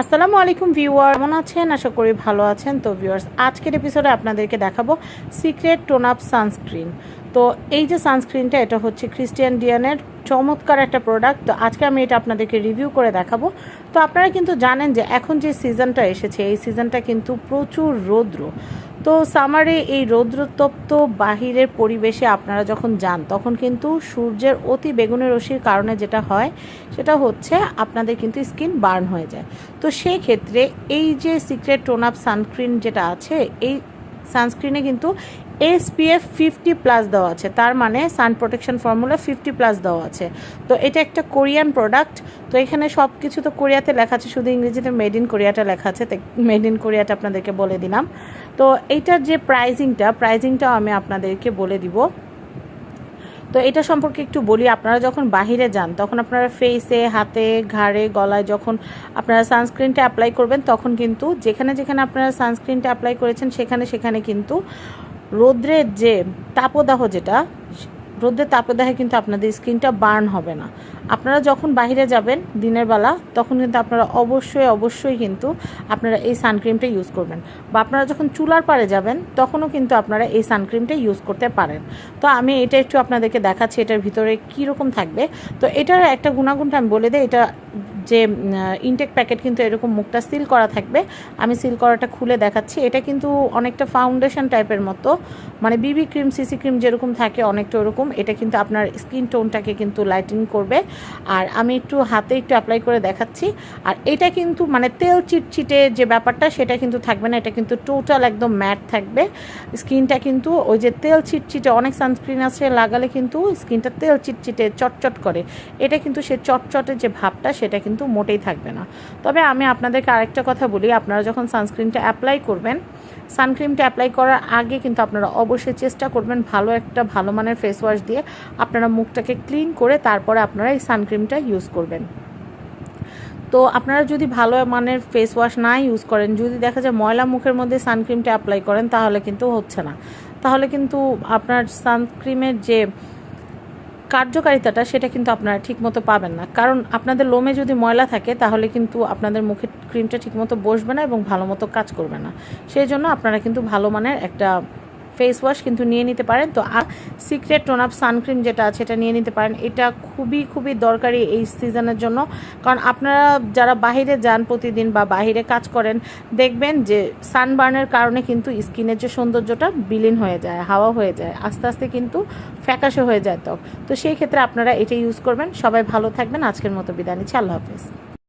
আসসালামু আলাইকুম ভিউয়ার, কেমন আছেন? আশা করি ভালো আছেন। তো ভিউয়ার্স, আজকের এপিসোডে আপনাদেরকে দেখাবো সিক্রেট টোন আপ সানস্ক্রিন। তো এই যে সানস্ক্রিনটা, এটা হচ্ছে ক্রিস্টিয়ান ডিয়ানের চমৎকার একটা প্রোডাক্ট। তো আজকে আমি এটা আপনাদেরকে রিভিউ করে দেখাবো। তো আপনারা কিন্তু জানেন যে এখন যে সিজনটা এসেছে, এই সিজনটা কিন্তু প্রচুর রৌদ্র। তো সামারে এই রৌদ্রতপ্ত বাহিরের পরিবেশে আপনারা যখন যান, তখন কিন্তু সূর্যের অতি বেগুনি রশ্মির কারণে যেটা হয় সেটা হচ্ছে আপনাদের কিন্তু স্কিন বার্ন হয়ে যায়। তো সেই ক্ষেত্রে এই যে সিক্রেট টোন আপ সানস্ক্রিন যেটা আছে, এই সানস্ক্রিনে কিন্তু SPF 50+ দেওয়া আছে, তার মানে সান প্রোটেকশন ফর্মুলা 50+ দেওয়া আছে। তো এটা একটা কোরিয়ান প্রোডাক্ট। তো এখানে সব কিছু তো কোরিয়াতে লেখা আছে, শুধু ইংরেজিতে মেড ইন কোরিয়াটা লেখা আছে। তো মেড ইন কোরিয়াটা আপনাদেরকে বলে দিলাম। তো এইটার যে প্রাইজিংটাও আমি আপনাদেরকে বলে দিব। তো এটা সম্পর্কে একটু বলি। আপনারা যখন বাহিরে যান, তখন আপনারা ফেসে, হাতে, ঘাড়ে, গলায় যখন আপনারা সানস্ক্রিনটা অ্যাপ্লাই করবেন, তখন কিন্তু যেখানে যেখানে আপনারা সানস্ক্রিনটা অ্যাপ্লাই করেছেন সেখানে কিন্তু রৌদ্রের যে তাপদাহ, রৌদ্রের তাপদাহে কিন্তু আপনাদের স্কিনটা বার্ন হবে না। আপনারা যখন বাইরে যাবেন দিনের বেলা, তখন কিন্তু আপনারা অবশ্যই কিন্তু আপনারা এই সানক্রিমটা ইউজ করবেন। বা আপনারা যখন চুলার পাড়ে যাবেন, তখনও কিন্তু আপনারা এই সানক্রিমটা ইউজ করতে পারেন। তো আমি এটা একটু আপনাদেরকে দেখাচ্ছি এটার ভিতরে কীরকম থাকবে। তো এটার একটা গুণাগুণটা আমি বলে দিই। এটা যে ইনটেক প্যাকেট কিন্তু এরকম মুখটা সিল করা থাকবে। আমি সিল করাটা খুলে দেখাচ্ছি। এটা কিন্তু অনেকটা ফাউন্ডেশন টাইপের মতো, মানে বিবি ক্রিম, সিসি ক্রিম যেরকম থাকে অনেকটা ওরকম। এটা কিন্তু আপনার স্কিন টোনটাকে কিন্তু লাইটেনিং করবে। আর আমি একটু হাতে একটু অ্যাপ্লাই করে দেখাচ্ছি। আর এটা কিন্তু মানে তেল চিটচিটে যে ব্যাপারটা, সেটা কিন্তু থাকবে না। এটা কিন্তু টোটাল একদম ম্যাট থাকবে। স্কিনটা কিন্তু ওই যে তেল চিটচিটে অনেক সানস্ক্রিন আছে, লাগালে কিন্তু স্কিনটা তেল চিটচিটে চটচট করে। এটা কিন্তু সে চটচটের যে ভাবটা, সেটা কিন্তু মোটেই থাকবে না। তবে আমি আপনাদেরকে আরেকটা কথা বলি, আপনারা যখন সানস্ক্রিনটা অ্যাপ্লাই করবেন, সানক্রিমটা অ্যাপ্লাই করার আগে কিন্তু আপনারা অবশ্যই চেষ্টা করবেন ভালো মানের ফেস ওয়াশ দিয়ে আপনারা মুখটাকে ক্লিন করে তারপরে আপনারা এই সানক্রিমটা ইউজ করবেন। তো আপনারা যদি ভালো মানের ফেস ওয়াশ না ইউজ করেন, যদি দেখা যায় ময়লা মুখের মধ্যে সানক্রিমটা অ্যাপ্লাই করেন, তাহলে কিন্তু হচ্ছে না। তাহলে কিন্তু আপনার সানক্রিমের যে কার্যকারিতাটা, সেটা কিন্তু আপনারা ঠিকমতো পাবেন না। কারণ আপনাদের লোমে যদি ময়লা থাকে, তাহলে কিন্তু আপনাদের মুখে ক্রিমটা ঠিকমতো বসবে না এবং ভালো মতো কাজ করবে না। সেই জন্য আপনারা কিন্তু ভালো মানের একটা ফেস ওয়াশ কিন্তু নিয়ে নিতে পারেন। তো সিক্রেট টোন আপ সানক্রিম যেটা আছে, এটা নিয়ে নিতে পারেন। এটা খুবই দরকারি এই সিজনের জন্য। কারণ আপনারা যারা বাহিরে যান প্রতিদিন বা বাহিরে কাজ করেন, দেখবেন যে সানবার্নের কারণে কিন্তু স্কিনের যে সৌন্দর্যটা বিলীন হয়ে যায়, হাওয়া হয়ে যায়, আস্তে আস্তে কিন্তু ফ্যাকাশে হয়ে যায় ত্বক। তো সেই ক্ষেত্রে আপনারা এটা ইউজ করবেন। সবাই ভালো থাকবেন। আজকের মতো বিদায় নিচ্ছি। আল্লাহ হাফেজ।